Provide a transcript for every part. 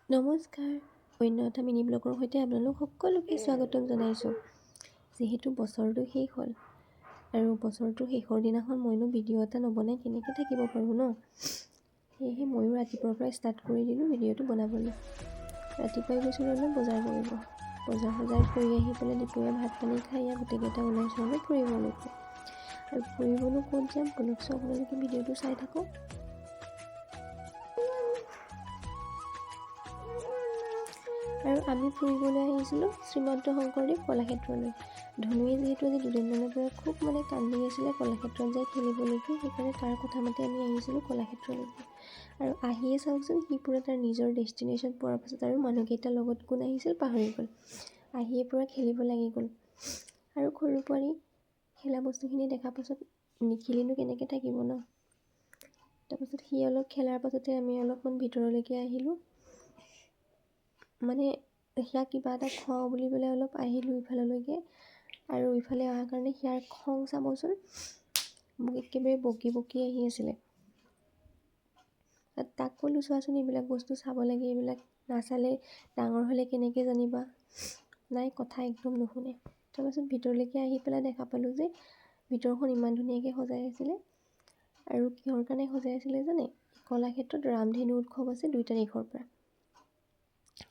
নমস্কাৰ, অন্য এটা মিনি ব্লগৰ সৈতে আপোনালোক সকলোকে স্বাগতম জনাইছোঁ। যিহেতু বছৰটো শেষ হ'ল আৰু বছৰটোৰ শেষৰ দিনাখন মইনো ভিডিঅ' এটা নবনাই কেনেকৈ থাকিব পাৰোঁ ন। সেয়েহে ময়ো ৰাতিপুৱাৰ পৰা ষ্টাৰ্ট কৰি দিলোঁ ভিডিঅ'টো বনাবলৈ। ৰাতিপুৱাই গৈছিলোঁ অলপ বজাৰ কৰিব। বজাৰ কৰি আহি পেলাই দুপৰীয়া ভাত পানী খাই গোটেইকেইটা ওলাইছোঁ আৰু ফুৰিবলৈকে। আৰু ফুৰিবনো ক'ত যাম বলকচোন, আপোনালোকে ভিডিঅ'টো চাই থাকক। আৰু আমি ফুৰিবলৈ আহিছিলোঁ শ্ৰীমন্ত শংকৰদেৱ কলাক্ষেত্ৰলৈ। ধনুৱে যিহেতু আজি দুদিনমানৰ পৰা খুব কান্দি আছিলে কলাক্ষেত্ৰত যাই খেলিবলৈকে, সেইকাৰণে তাৰ কথা মতে আমি আহিছিলোঁ কলাক্ষেত্ৰলৈকে। আৰু আহিয়ে চাওকচোন সি পূৰা তাৰ নিজৰ ডেষ্টিনেশ্যন পোৱাৰ পাছত আৰু মানুহকেইটাৰ লগত কোন আহিছিল পাহৰি গ'ল। আহিয়ে পূৰা খেলিব লাগি গ'ল। আৰু সৰু পোৱালি খেলা বস্তুখিনি দেখাৰ পাছত নিখেলিনো কেনেকৈ থাকিব ন। তাৰপাছত সি অলপ খেলাৰ পাছতে আমি অলপমান ভিতৰলৈকে আহিলোঁ। সেয়া কিবা এটা খুৱাওঁ বুলি পেলাই অলপ আহিলোঁ ইফাললৈকে। আৰু ইফালে অহাৰ কাৰণে সিয়াৰ খং চাবচোন, মোক একেবাৰে বকি বকি আহি আছিলে। তাক ক'লোঁ চোৱাচোন এইবিলাক বস্তু চাব লাগে, এইবিলাক নাচালে ডাঙৰ হ'লে কেনেকৈ জানিবা। নাই, কথা একদম নুশুনে। তাৰপাছত ভিতৰলৈকে আহি পেলাই দেখা পালোঁ যে ভিতৰখন ইমান ধুনীয়াকৈ সজাই আছিলে। আৰু কিহৰ কাৰণে সজাই আছিলে জানে? কলাক্ষেত্ৰত ৰামধেনু উৎসৱ আছে 2 তাৰিখৰ পৰা।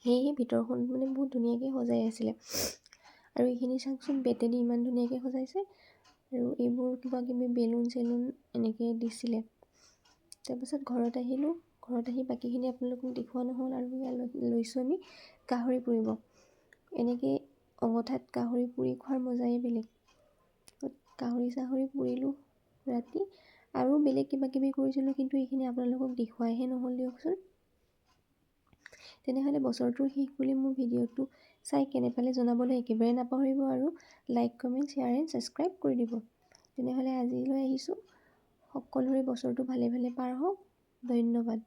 সেয়েহে ভিতৰখন বহুত ধুনীয়াকৈ সজাই আছিলে। আৰু এইখিনি চাওকচোন বেটেদি ইমান ধুনীয়াকৈ সজাইছে। আৰু এইবোৰ কিবা কিবি বেলুন চেলুন এনেকৈ দিছিলে। তাৰপাছত ঘৰত আহিলোঁ। ঘৰত আহি বাকীখিনি আপোনালোকক দেখুওৱা নহ'ল। আৰু লৈছোঁ আমি গাহৰি পুৰিব। এনেকৈ অঙঠাত গাহৰি পুৰি খোৱাৰ মজাই বেলেগ। গাহৰি চাহৰি পুৰিলোঁ ৰাতি। আৰু বেলেগ কিবা কিবি কৰিছিলোঁ, কিন্তু এইখিনি আপোনালোকক দেখুৱাইহে নহ'ল দিয়কচোন। তেনেহ'লে বছৰটোৰ শেষ বুলি মোৰ ভিডিঅ'টো চাই কেনে পালে জনাবলৈ একেবাৰে নাপাহৰিব। আৰু like, comment, share and subscribe কৰি দিব। তেনেহ'লে আজিলৈ আহিছোঁ। সকলোৰে বছৰটো ভালে ভালে পাৰ হওক। ধন্যবাদ।